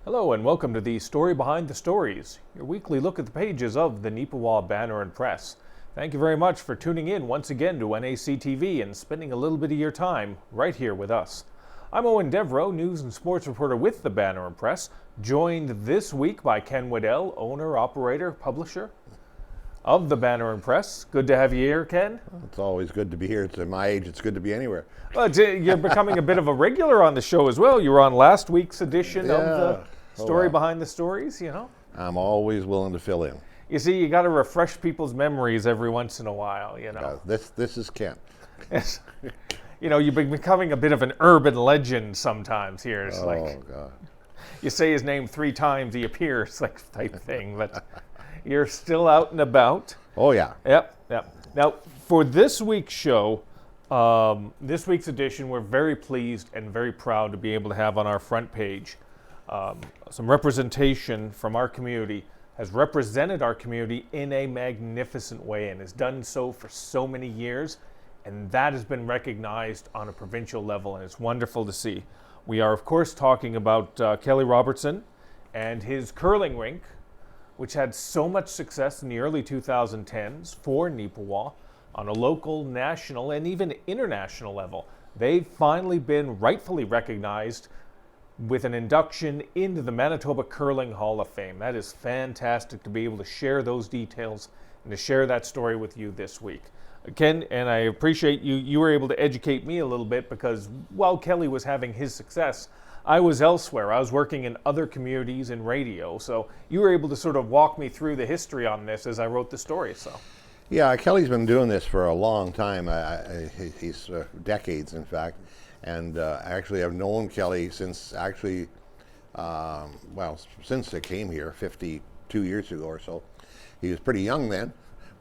Hello and welcome to the Story Behind the Stories, your weekly look at the pages of the Neepawa Banner Press. Thank you very much for tuning in once again to NAC TV and spending a little bit of your time right here with us. I'm Eoin Devereux, news and sports reporter with the Banner Press, joined this week by Ken Waddell, owner, operator, publisher of the Banner Press. Good to have you here, Ken. It's always good to be here. At my age, it's good to be anywhere. Well, you're becoming a bit of a regular on the show as well. You were on last week's edition of the Story Behind the Stories, you know. I'm always willing to fill in. You see, you got to refresh people's memories every once in a while, you know. This is Kent. You know, you've been becoming a bit of an urban legend sometimes here. It's God. You say his name 3 times, he appears, like type thing, but you're still out and about. Oh, yeah. Yep. Now, for this week's show, this week's edition, we're very pleased and very proud to be able to have on our front page some representation from our community, has represented our community in a magnificent way and has done so for so many years, and that has been recognized on a provincial level, and it's wonderful to see. We are, of course, talking about Kelly Robertson and his curling rink, which had so much success in the early 2010s for Neepawa on a local, national, and even international level. They've finally been rightfully recognized with an induction into the Manitoba Curling Hall of Fame. That is fantastic to be able to share those details and to share that story with you this week. Ken, and I appreciate you were able to educate me a little bit because while Kelly was having his success, I was elsewhere. I was working in other communities in radio, so you were able to sort of walk me through the history on this as I wrote the story. So, yeah, Kelly's been doing this for a long time. He's decades, in fact. And actually, I've known Kelly since since I came here 52 years ago or so. He was pretty young then.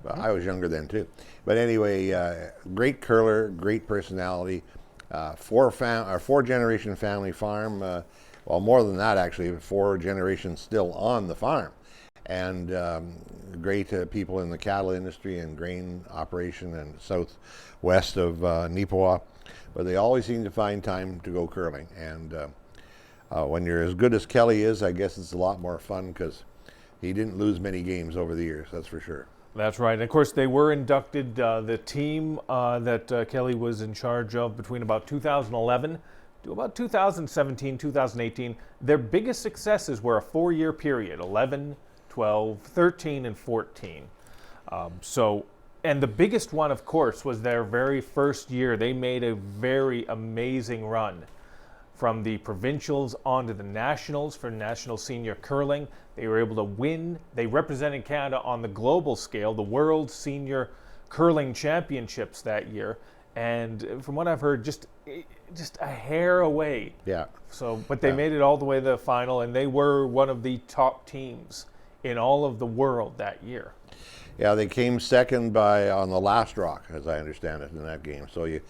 Well, I was younger then too. But anyway, great curler, great personality. 4-generation family farm. Well, more than that actually. 4 generations still on the farm, and great people in the cattle industry and grain operation and southwest of Neepawa. But they always seem to find time to go curling. And when you're as good as Kelly is, I guess it's a lot more fun because he didn't lose many games over the years, that's for sure. That's right. And of course, they were inducted, the team that Kelly was in charge of between about 2011 to about 2017, 2018. Their biggest successes were a 4-year period, 11, 12, 13, and 14. And the biggest one, of course, was their very first year. They made a very amazing run from the provincials onto the nationals for national senior curling. They were able to win. They represented Canada on the global scale, the World Senior Curling Championships that year. And from what I've heard, just a hair away. Yeah. But they made it all the way to the final, and they were one of the top teams in all of the world that year. Yeah, they came second on the last rock, as I understand it, in that game. So you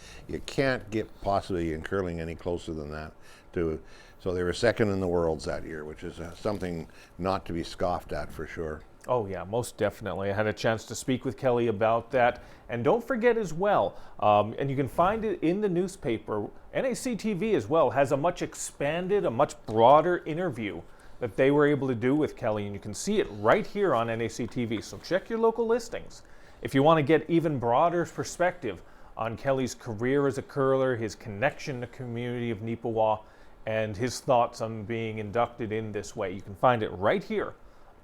can't get possibly in curling any closer than that. So they were second in the worlds that year, which is something not to be scoffed at for sure. Oh yeah, most definitely. I had a chance to speak with Kelly about that. And don't forget as well, and you can find it in the newspaper, NAC TV as well has a much expanded, a much broader interview that they were able to do with Kelly, and you can see it right here on NAC TV. So check your local listings. If you want to get even broader perspective on Kelly's career as a curler, his connection to the community of Neepawa, and his thoughts on being inducted in this way, you can find it right here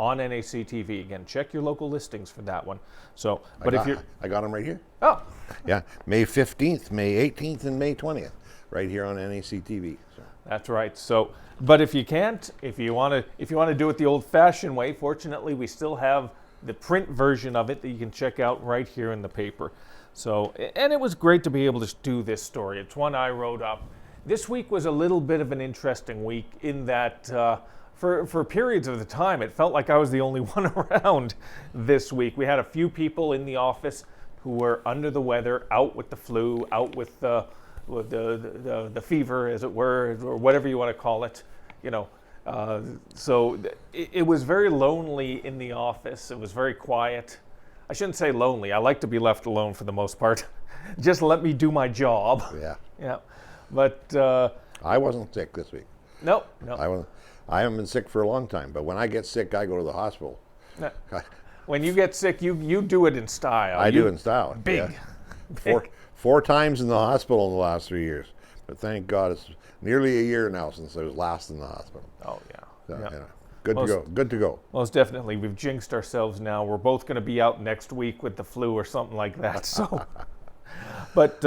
on NAC TV. Again, check your local listings for that one. So, I got them right here. Oh, yeah, May 15th, May 18th, and May 20th, right here on NAC TV. So. That's right. So, but if you can't, if you want to do it the old-fashioned way, fortunately, we still have the print version of it that you can check out right here in the paper. So, and it was great to be able to do this story. It's one I wrote up. This week was a little bit of an interesting week in that for periods of the time, it felt like I was the only one around this week. We had a few people in the office who were under the weather, out with the flu, out with the fever, as it were, or whatever you want to call it, you know. So it was very lonely in the office. It was very quiet. I shouldn't say lonely. I like to be left alone for the most part. Just let me do my job. Yeah. Yeah. But I wasn't sick this week. No. I haven't been sick for a long time, but when I get sick, I go to the hospital. Now, when you get sick, you do it in style. I do in style. Big. Yeah. Four times in the hospital in the last 3 years. But thank God it's nearly a year now since I was last in the hospital. Oh, yeah. So, Yeah. you know, good to go. Most definitely. We've jinxed ourselves now. We're both going to be out next week with the flu or something like that. So, but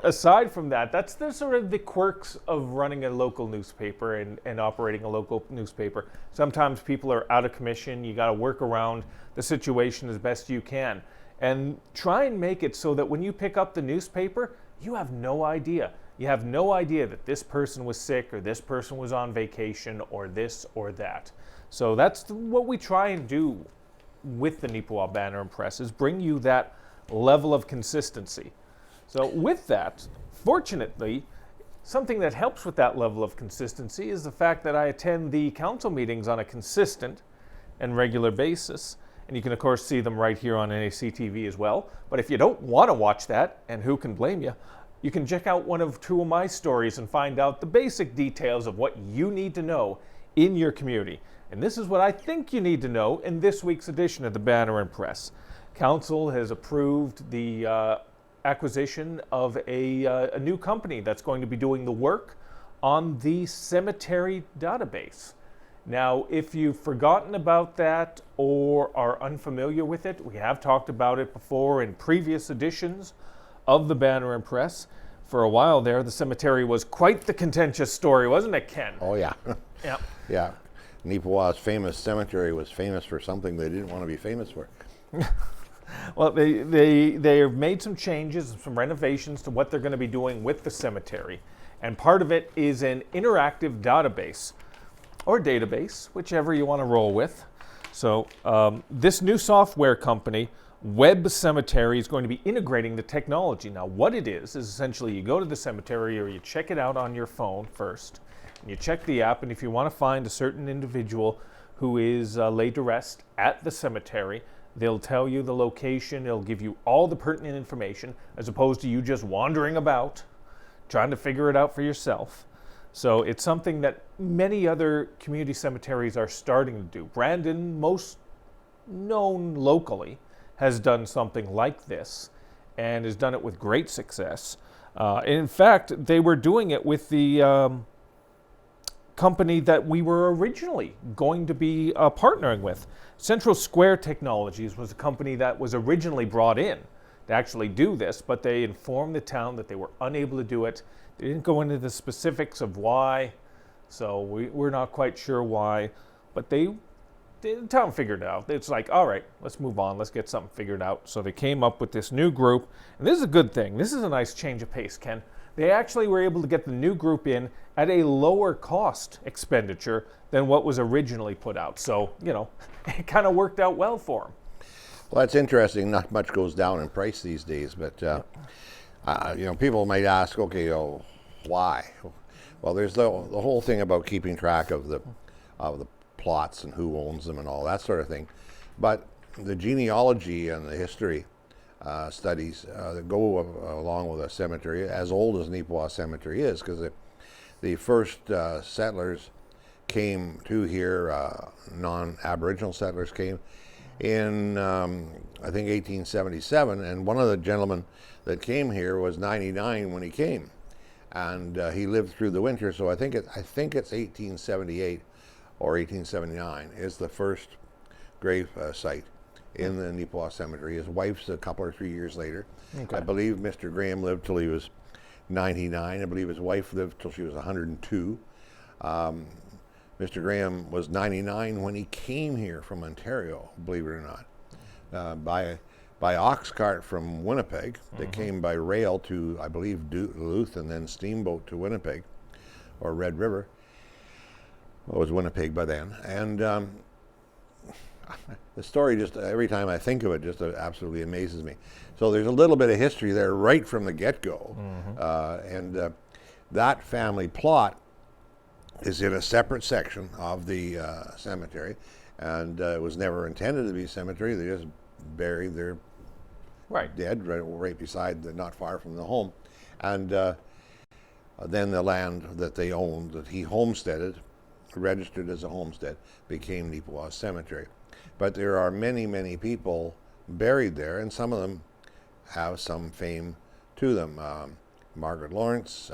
aside from that, that's the sort of the quirks of running a local newspaper and operating a local newspaper. Sometimes people are out of commission. You got to work around the situation as best you can, and try and make it so that when you pick up the newspaper, you have no idea. You have no idea that this person was sick or this person was on vacation or this or that. So that's what we try and do with the Neepawa Banner Press, is bring you that level of consistency. So with that, fortunately, something that helps with that level of consistency is the fact that I attend the council meetings on a consistent and regular basis. And you can, of course, see them right here on NAC TV as well. But if you don't want to watch that, and who can blame you, you can check out one of two of my stories and find out the basic details of what you need to know in your community. And this is what I think you need to know in this week's edition of the Banner and Press. Council has approved the acquisition of a new company that's going to be doing the work on the cemetery database. Now, if you've forgotten about that or are unfamiliar with it, we have talked about it before in previous editions of the Banner and Press. For a while there, the cemetery was quite the contentious story, wasn't it, Ken? Oh, yeah. Yeah. Yeah. Neepawa's famous cemetery was famous for something they didn't want to be famous for. Well, they have made some changes, some renovations to what they're going to be doing with the cemetery. And part of it is an interactive database, or database, whichever you want to roll with. So this new software company, Web Cemetery, is going to be integrating the technology. Now, what it is essentially you go to the cemetery or you check it out on your phone first, and you check the app, and if you want to find a certain individual who is laid to rest at the cemetery, they'll tell you the location, they'll give you all the pertinent information, as opposed to you just wandering about, trying to figure it out for yourself. So it's something that many other community cemeteries are starting to do. Brandon, most known locally, has done something like this and has done it with great success. In fact, they were doing it with the company that we were originally going to be partnering with. Central Square Technologies was a company that was originally brought in to actually do this, but they informed the town that they were unable to do it. They didn't go into the specifics of why, so we're not quite sure why, but the town figured it out. It's like, all right, let's move on, let's get something figured out. So they came up with this new group, and this is a good thing. This is a nice change of pace, Ken. They actually were able to get the new group in at a lower cost expenditure than what was originally put out. So, you know, it kind of worked out well for them. Well, that's interesting. Not much goes down in price these days, but you know, people might ask, okay, why? Well, there's the whole thing about keeping track of the plots and who owns them and all that sort of thing. But the genealogy and the history studies that go along with a cemetery, as old as Neepawa Cemetery is, because the first settlers came to here, non-Aboriginal settlers came in, I think, 1877, and one of the gentlemen that came here was 99 when he came, and he lived through the winter. So I think it's 1878 or 1879 is the first grave site in the Neepawa Cemetery. His wife's a couple or 3 years later. Okay. I believe Mr. Graham lived till he was 99. I believe his wife lived till she was 102. Mr. Graham was 99 when he came here from Ontario, believe it or not, by ox cart from Winnipeg. They came by rail to, I believe, Duluth, and then steamboat to Winnipeg, or Red River. Well, it was Winnipeg by then. And the story, just every time I think of it, just absolutely amazes me. So there's a little bit of history there right from the get-go. And that family plot is in a separate section of the cemetery, and it was never intended to be a cemetery. They just buried their dead right beside, not far from the home. And then the land that they owned, that he homesteaded registered as a homestead, became Neepawa Cemetery. But there are many, many people buried there, and some of them have some fame to them. Margaret Lawrence,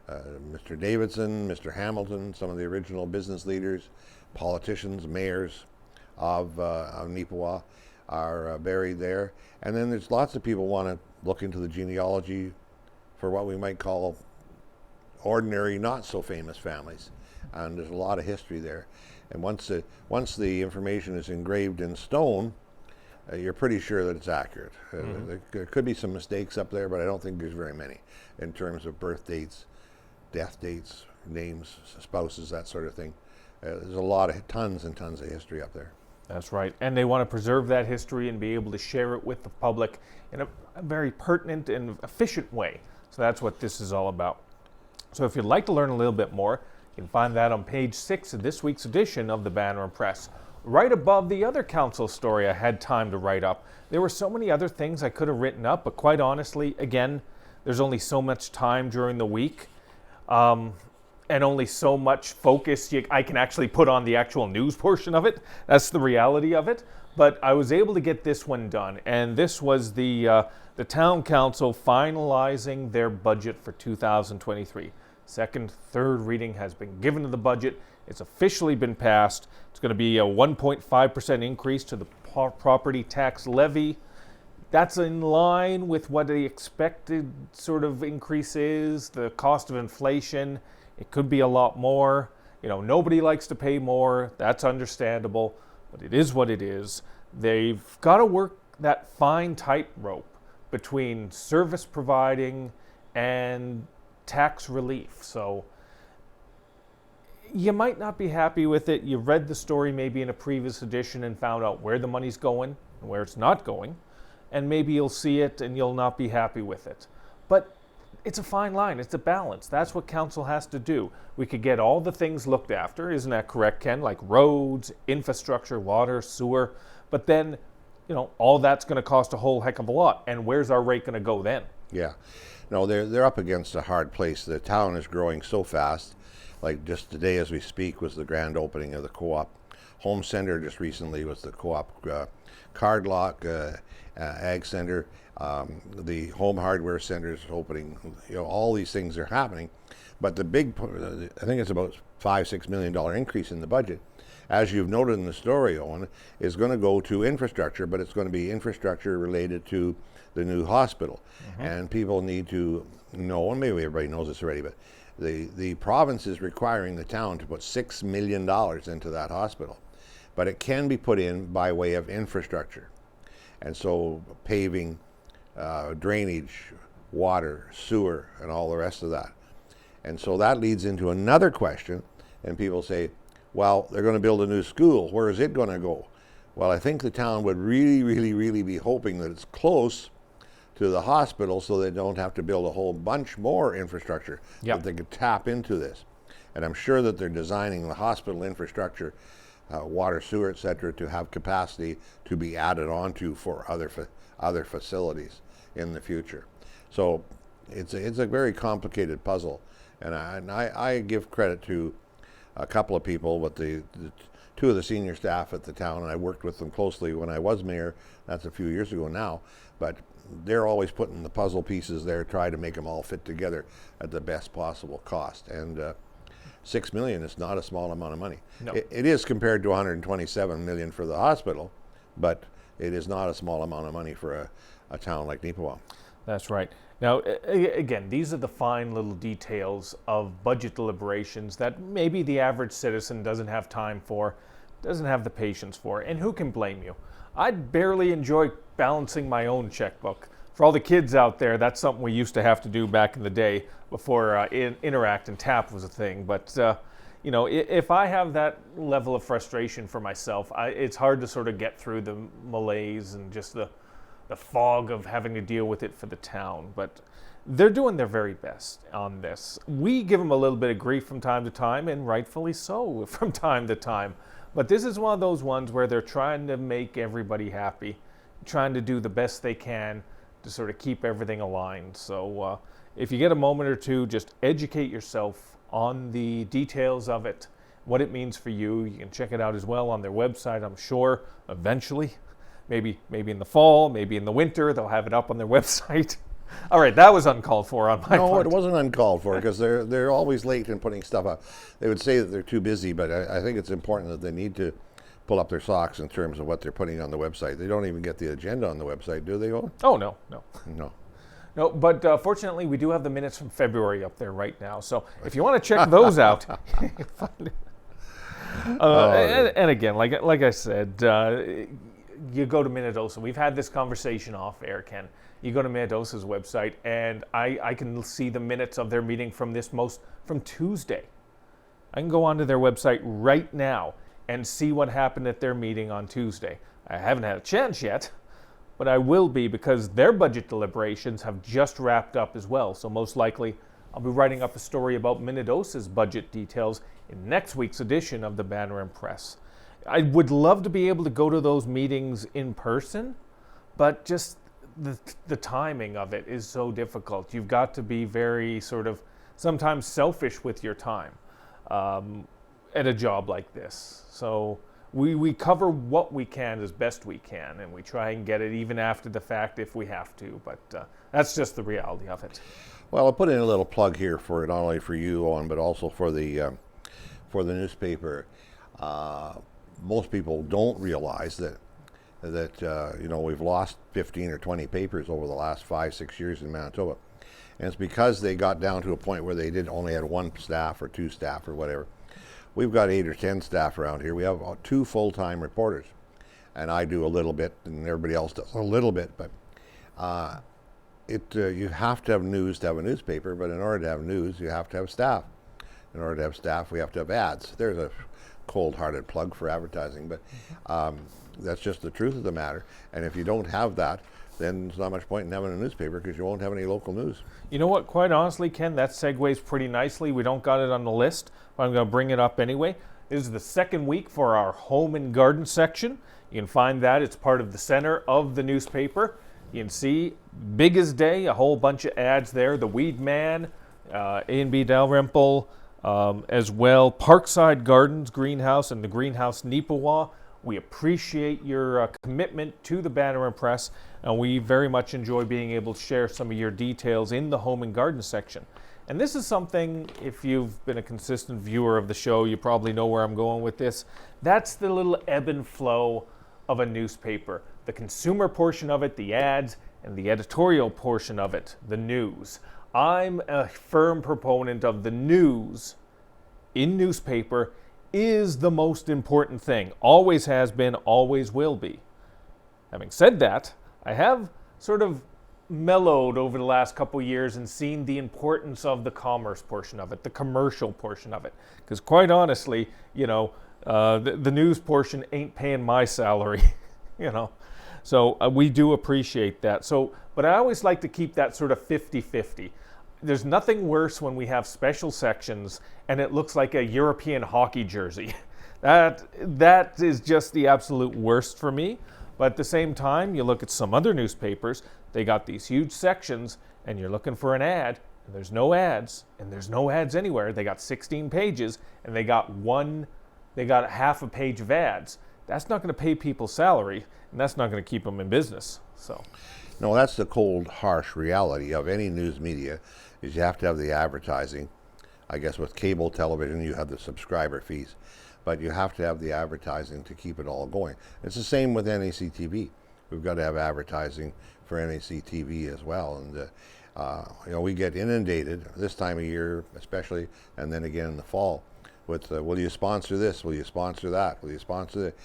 Mr. Davidson, Mr. Hamilton, some of the original business leaders, politicians, mayors of Neepawa are buried there. And then there's lots of people want to look into the genealogy for what we might call ordinary, not so famous families. And there's a lot of history there. And once the information is engraved in stone, you're pretty sure that it's accurate. There could be some mistakes up there, but I don't think there's very many in terms of birth dates, death dates, names, spouses, that sort of thing. There's a lot of tons and tons of history up there. That's right. And they want to preserve that history and be able to share it with the public in a very pertinent and efficient way. So that's what this is all about. So if you'd like to learn a little bit more, you can find that on page 6 of this week's edition of the Banner Press. Right above the other council story I had time to write up. There were so many other things I could have written up, but quite honestly, again, there's only so much time during the week. And only so much focus I can actually put on the actual news portion of it. That's the reality of it. But I was able to get this one done, and this was the town council finalizing their budget for 2023. Second, third reading has been given to the budget. It's officially been passed. It's going to be a 1.5% increase to the property tax levy. That's in line with what the expected sort of increase is, the cost of inflation. It could be a lot more. Nobody likes to pay more. That's understandable, but it is what it is. They've got to work that fine tightrope between service providing and tax relief. So you might not be happy with it. You read the story maybe in a previous edition and found out where the money's going and where it's not going. And maybe you'll see it and you'll not be happy with it. But it's a fine line. It's a balance. That's what council has to do. We could get all the things looked after. Isn't that correct, Ken? Like roads, infrastructure, water, sewer. But then, all that's going to cost a whole heck of a lot. And where's our rate going to go then? Yeah. No, they're up against a hard place. The town is growing so fast. Like just today as we speak was the grand opening of the co-op home center. Just recently was the co-op card lock, ag center. The home hardware center is opening. All these things are happening. But the big, I think it's about $5-6 million increase in the budget, as you've noted in the story, Eoin, is going to go to infrastructure, but it's going to be infrastructure related to the new hospital. And people need to know, and maybe everybody knows this already, but the province is requiring the town to put $6 million into that hospital. But it can be put in by way of infrastructure. And so paving, drainage, water, sewer, and all the rest of that. And so that leads into another question, and people say, well, they're going to build a new school. Where is it going to go? Well, I think the town would really, really, really be hoping that it's close to the hospital so they don't have to build a whole bunch more infrastructure, that they could tap into this. And I'm sure that they're designing the hospital infrastructure, water, sewer, etc., to have capacity to be added onto for other facilities in the future. So it's a very complicated puzzle, and I give credit to a couple of people, but the two of the senior staff at the town, and I worked with them closely when I was mayor. That's a few years ago now, but they're always putting the puzzle pieces there, try to make them all fit together at the best possible cost. And $6 million is not a small amount of money. No. It is compared to $127 million for the hospital, but it is not a small amount of money for a town like Neepawa. That's right. Now, again, these are the fine little details of budget deliberations that maybe the average citizen doesn't have time for, doesn't have the patience for, and who can blame you? I'd barely enjoy balancing my own checkbook. For all the kids out there, that's something we used to have to do back in the day before Interact and TAP was a thing. But, if I have that level of frustration for myself, it's hard to sort of get through the malaise and just the fog of having to deal with it for the town. But they're doing their very best on this. We give them a little bit of grief from time to time, and rightfully so from time to time. But this is one of those ones where they're trying to make everybody happy, trying to do the best they can to sort of keep everything aligned. So if you get a moment or two, just educate yourself on the details of it. what it means for you. You can check it out as well on their website, I'm sure, eventually. Maybe in the fall, maybe in the winter, they'll have it up on their website. All right, that was uncalled for on my part. No, it wasn't uncalled for because they're always late in putting stuff up. They would say that they're too busy, but I think it's important that they need to pull up their socks in terms of what they're putting on the website. They don't even get the agenda on the website, do they, Owen? Oh, no. No. But fortunately, we do have the minutes from February up there right now. So if you want to check those out, and again, like I said, you go to Minnedosa. We've had this conversation off air, Ken. You go to Minnedosa's website, and I can see the minutes of their meeting from Tuesday. I can go onto their website right now and see what happened at their meeting on Tuesday. I haven't had a chance yet, but I will be because their budget deliberations have just wrapped up as well. So most likely, I'll be writing up a story about Minnedosa's budget details in next week's edition of the Banner Press. I would love to be able to go to those meetings in person, but just the timing of it is so difficult. You've got to be very sort of sometimes selfish with your time at a job like this. So we cover what we can as best we can, and we try and get it even after the fact if we have to, but that's just the reality of it. Well, I'll put in a little plug here for not only for you, Owen, but also for the newspaper. Most people don't realize that we've lost 15 or 20 papers over the last 5-6 years in Manitoba, and it's because they got down to a point where they only had one staff or two staff or whatever. We've got 8 or 10 staff around here. We have 2 full-time reporters, and I do a little bit, and everybody else does a little bit. But you have to have news to have a newspaper, but in order to have news, you have to have staff. In order to have staff, we have to have ads. There's a cold-hearted plug for advertising, but that's just the truth of the matter. And if you don't have that, then there's not much point in having a newspaper because you won't have any local news. You know what? Quite honestly, Ken, that segues pretty nicely. We don't got it on the list, but I'm going to bring it up anyway. This is the second week for our home and garden section. You can find that. It's part of the center of the newspaper. You can see, big as day, a whole bunch of ads there. The Weed Man, A&B Dalrymple, as well. Parkside Gardens Greenhouse and the Greenhouse Neepawa. We appreciate your commitment to the Banner Press, and we very much enjoy being able to share some of your details in the home and garden section. And this is something, if you've been a consistent viewer of the show, you probably know where I'm going with this. That's the little ebb and flow of a newspaper. The consumer portion of it, the ads, and the editorial portion of it, the news. I'm a firm proponent of the news in newspaper is the most important thing. Always has been, always will be. Having said that, I have sort of mellowed over the last couple years and seen the importance of the commerce portion of it, the commercial portion of it. Because quite honestly, the news portion ain't paying my salary, So we do appreciate that. But I always like to keep that sort of 50-50. There's nothing worse when we have special sections and it looks like a European hockey jersey. That is just the absolute worst for me. But at the same time, you look at some other newspapers, they got these huge sections and you're looking for an ad and there's no ads and there's no ads anywhere. They got 16 pages and they got half a page of ads. That's not going to pay people's salary and that's not going to keep them in business. So, no, that's the cold, harsh reality of any news media is you have to have the advertising. I guess with cable television, you have the subscriber fees, but you have to have the advertising to keep it all going. It's the same with NAC TV. We've got to have advertising for NAC TV as well. And, we get inundated this time of year, especially, and then again in the fall with, will you sponsor this? Will you sponsor that? Will you sponsor that?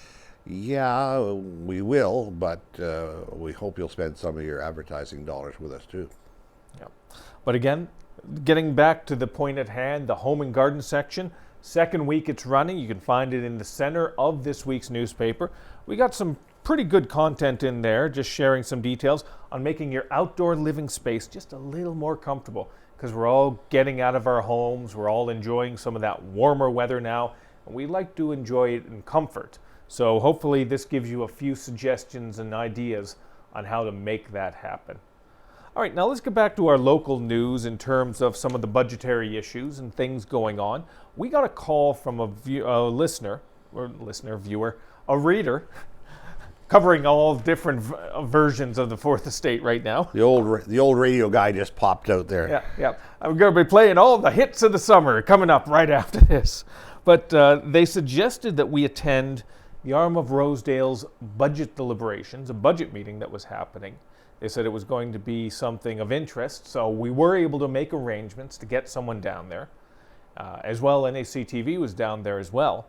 Yeah, we will, but we hope you'll spend some of your advertising dollars with us too. Yeah. But again, getting back to the point at hand, the home and garden section, second week it's running. You can find it in the center of this week's newspaper. We got some pretty good content in there, just sharing some details on making your outdoor living space just a little more comfortable because we're all getting out of our homes. We're all enjoying some of that warmer weather now, and we like to enjoy it in comfort. So hopefully this gives you a few suggestions and ideas on how to make that happen. All right, now let's get back to our local news in terms of some of the budgetary issues and things going on. We got a call from a viewer, a reader, covering all different versions of the Fourth Estate right now. The old radio guy just popped out there. Yeah. I'm going to be playing all the hits of the summer coming up right after this. But they suggested that we attend the Arm of Rosedale's budget deliberations, a budget meeting that was happening. They said it was going to be something of interest, so we were able to make arrangements to get someone down there. As well, NACTV was down there as well,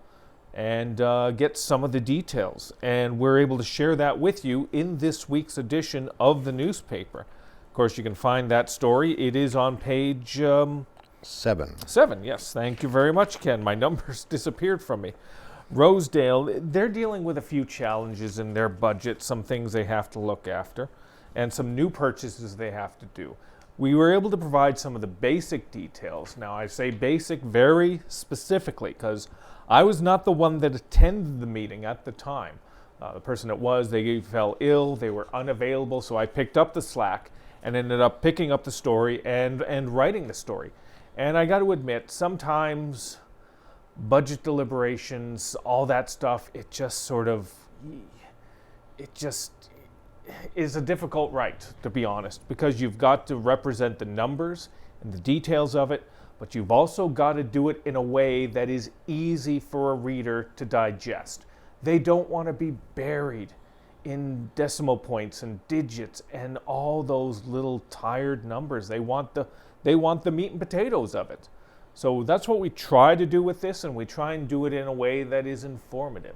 and get some of the details. And we're able to share that with you in this week's edition of the newspaper. Of course, you can find that story. It is on page 7. 7, yes. Thank you very much, Ken. My numbers disappeared from me. Rosedale, they're dealing with a few challenges in their budget, some things they have to look after, and some new purchases they have to do. We were able to provide some of the basic details. Now, I say basic very specifically because I was not the one that attended the meeting at the time. The person that was, they fell ill, they were unavailable, so I picked up the slack and ended up picking up the story and writing the story. And I got to admit, sometimes budget deliberations, all that stuff, it just is a difficult right, to be honest, because you've got to represent the numbers and the details of it, but you've also got to do it in a way that is easy for a reader to digest. They don't want to be buried in decimal points and digits and all those little tired numbers. They want the meat and potatoes of it. So that's what we try to do with this, and we try and do it in a way that is informative.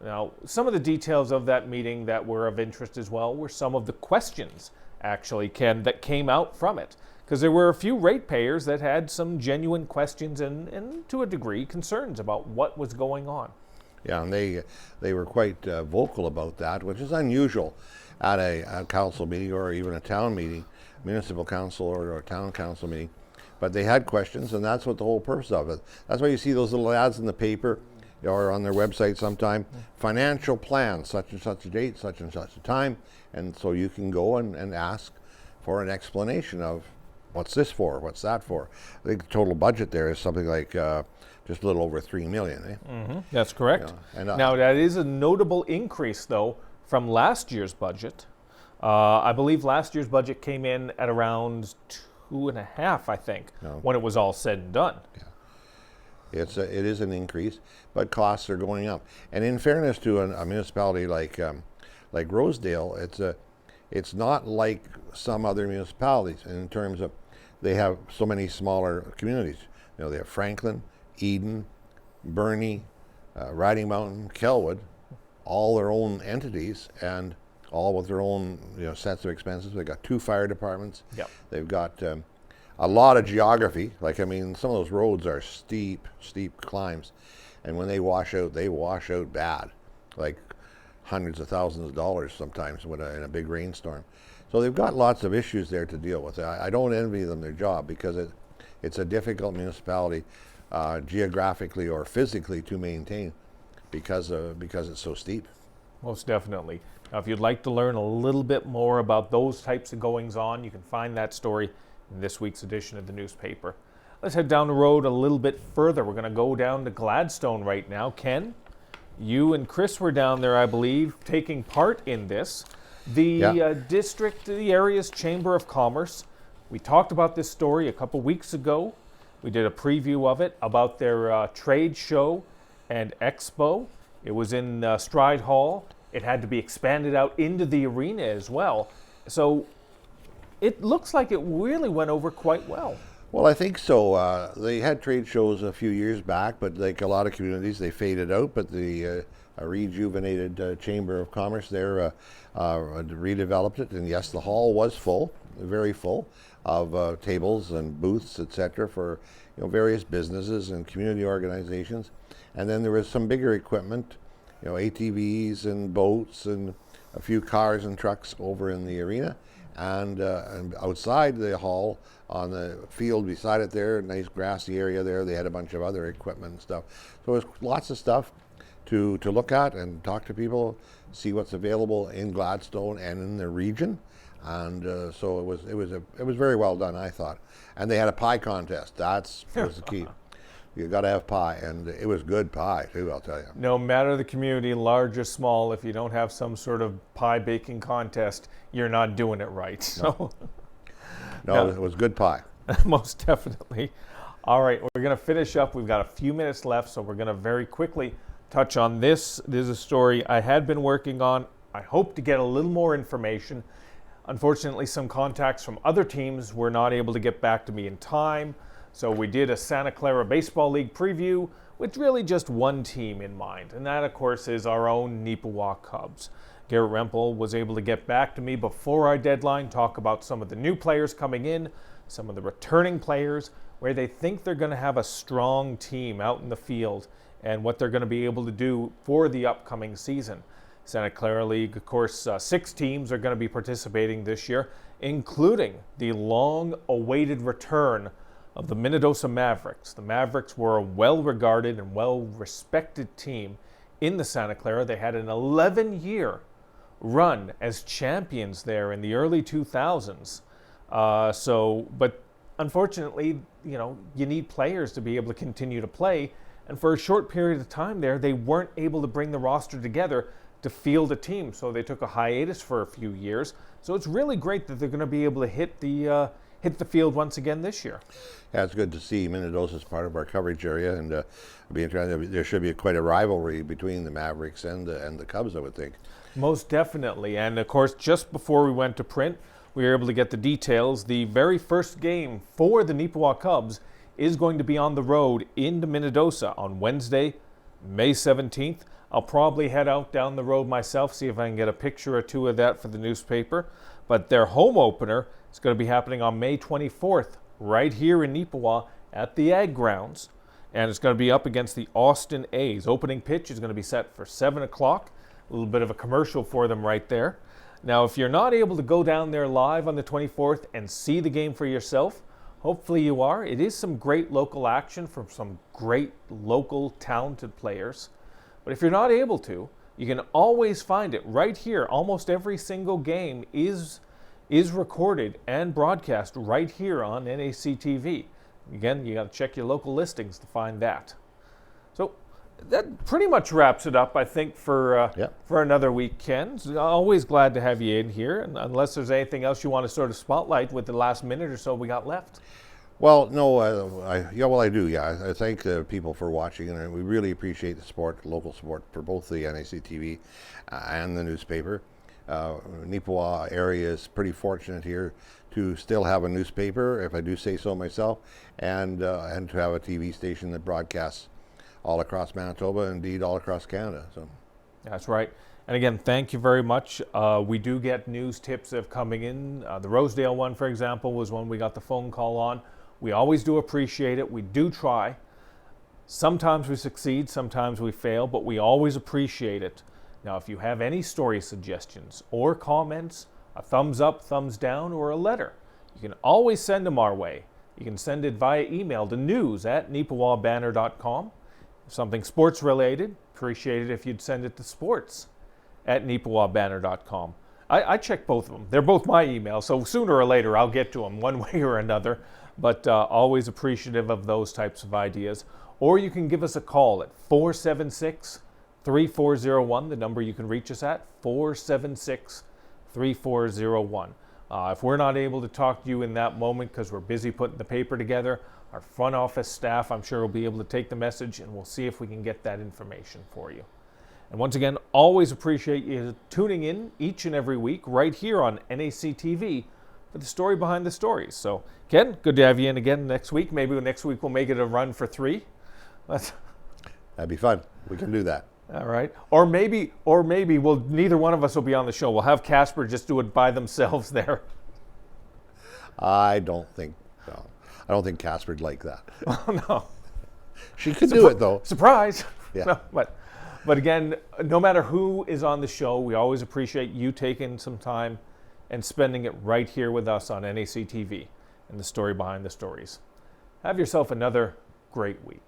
Now, some of the details of that meeting that were of interest as well were some of the questions, actually, Ken, that came out from it. Because there were a few ratepayers that had some genuine questions and to a degree, concerns about what was going on. Yeah, and they were quite vocal about that, which is unusual at a council meeting or even a town meeting, municipal council or a town council meeting. But they had questions, and that's what the whole purpose of it. That's why you see those little ads in the paper or on their website sometime, financial plan, such and such a date, such and such a time, and so you can go and ask for an explanation of what's this for, what's that for. I think the total budget there is something like just a little over $3 million. Eh? Mm-hmm. That's correct. Yeah. And, now, that is a notable increase, though, from last year's budget. I believe last year's budget came in at around 2.5, I think, when it was all said and done. Yeah. It is an increase, but costs are going up. And in fairness to a municipality like Rosedale, it's not like some other municipalities in terms of they have so many smaller communities. They have Franklin, Eden, Burnie, Riding Mountain, Kelwood, all their own entities and all with their own sets of expenses. They've got 2 fire departments. Yep. They've got a lot of geography. Some of those roads are steep climbs, and when they wash out bad, like hundreds of thousands of dollars sometimes in a big rainstorm. So they've got lots of issues there to deal with. I don't envy them their job because it's a difficult municipality geographically or physically to maintain because it's so steep. Most definitely. Now, if you'd like to learn a little bit more about those types of goings on, you can find that story in this week's edition of the newspaper. Let's head down the road a little bit further. We're going to go down to Gladstone right now. Ken, you and Chris were down there, I believe, taking part in this. The area's Chamber of Commerce. We talked about this story a couple weeks ago. We did a preview of it about their trade show and expo. It was in Stride Hall. It had to be expanded out into the arena as well. So it looks like it really went over quite well. Well, I think so. They had trade shows a few years back, but like a lot of communities, they faded out. But the rejuvenated Chamber of Commerce there redeveloped it. And yes, the hall was full, very full, of tables and booths, etc., for various businesses and community organizations. And then there was some bigger equipment, ATVs and boats and a few cars and trucks over in the arena. And outside the hall, on the field beside it there, nice grassy area there, they had a bunch of other equipment and stuff. So there's lots of stuff to look at and talk to people, see what's available in Gladstone and in the region. And so it was very well done, I thought. And they had a pie contest. That's was the key. You got to have pie, and it was good pie too, I'll tell you. No matter the community, large or small, if you don't have some sort of pie baking contest, you're not doing it right. So, No, it was good pie. most definitely. All right, we're going to finish up. We've got a few minutes left, so we're going to very quickly touch on this. This is a story I had been working on. I hope to get a little more information. Unfortunately, some contacts from other teams were not able to get back to me in time. So we did a Santa Clara Baseball League preview with really just one team in mind. And that, of course, is our own Neepawa Cubs. Garrett Rempel was able to get back to me before our deadline, talk about some of the new players coming in, some of the returning players, where they think they're going to have a strong team out in the field and what they're going to be able to do for the upcoming season. Santa Clara League, of course, 6 teams are going to be participating this year, including the long-awaited return of the Minnedosa Mavericks. The Mavericks were a well-regarded and well-respected team in the Santa Clara. They had an 11-year run as champions there in the early 2000s. But unfortunately, you need players to be able to continue to play. And for a short period of time there, they weren't able to bring the roster together to field a team. So they took a hiatus for a few years. So it's really great that they're going to be able to hit the field once again this year. Yeah, it's good to see Minnedosa is part of our coverage area, and be interesting. There should be quite a rivalry between the Mavericks and the Cubs, I would think. Most definitely. And of course, just before we went to print, we were able to get the details. The very first game for the Neepawa Cubs is going to be on the road into Minnedosa on Wednesday, May 17th. I'll probably head out down the road myself, see if I can get a picture or two of that for the newspaper. But their home opener is going to be happening on May 24th, right here in Neepawa at the Ag Grounds. And it's going to be up against the Austin A's. Opening pitch is going to be set for 7 o'clock. A little bit of a commercial for them right there. Now, if you're not able to go down there live on the 24th and see the game for yourself, hopefully you are. It is some great local action from some great local talented players. But if you're not able to, you can always find it right here. Almost every single game is recorded and broadcast right here on NAC TV. Again, you got to check your local listings to find that. So that pretty much wraps it up, I think, for another week, Ken. So always glad to have you in here, and unless there's anything else you want to sort of spotlight with the last minute or so we got left. Well, no, I do. Yeah, I thank the people for watching, and we really appreciate the support, local support for both the NAC TV and the newspaper. Neepawa area is pretty fortunate here to still have a newspaper, if I do say so myself, and to have a TV station that broadcasts all across Manitoba, indeed all across Canada. So that's right. And again, thank you very much. We do get news tips of coming in. The Rosedale one, for example, was one we got the phone call on. We always do appreciate it. We do try. Sometimes we succeed, sometimes we fail, but we always appreciate it. Now, if you have any story suggestions or comments, a thumbs up, thumbs down, or a letter, you can always send them our way. You can send it via email to news@neepawabanner.com. If something sports related, appreciate it if you'd send it to sports@neepawabanner.com. I check both of them. They're both my emails, so sooner or later I'll get to them one way or another. But always appreciative of those types of ideas. Or you can give us a call at 476-3401, the number you can reach us at, 476-3401. If we're not able to talk to you in that moment because we're busy putting the paper together, our front office staff, I'm sure, will be able to take the message, and we'll see if we can get that information for you. And once again, always appreciate you tuning in each and every week right here on NAC TV for the story behind the stories. So, Ken, good to have you in again next week. Maybe next week we'll make it a run for 3. That'd be fun. We can do that. All right. Or maybe neither one of us will be on the show. We'll have Casper just do it by themselves there. I don't think Casper'd like that. Oh, no. She could do it, though. Surprise. Yeah. No, but again, no matter who is on the show, we always appreciate you taking some time and spending it right here with us on NAC TV and the story behind the stories. Have yourself another great week.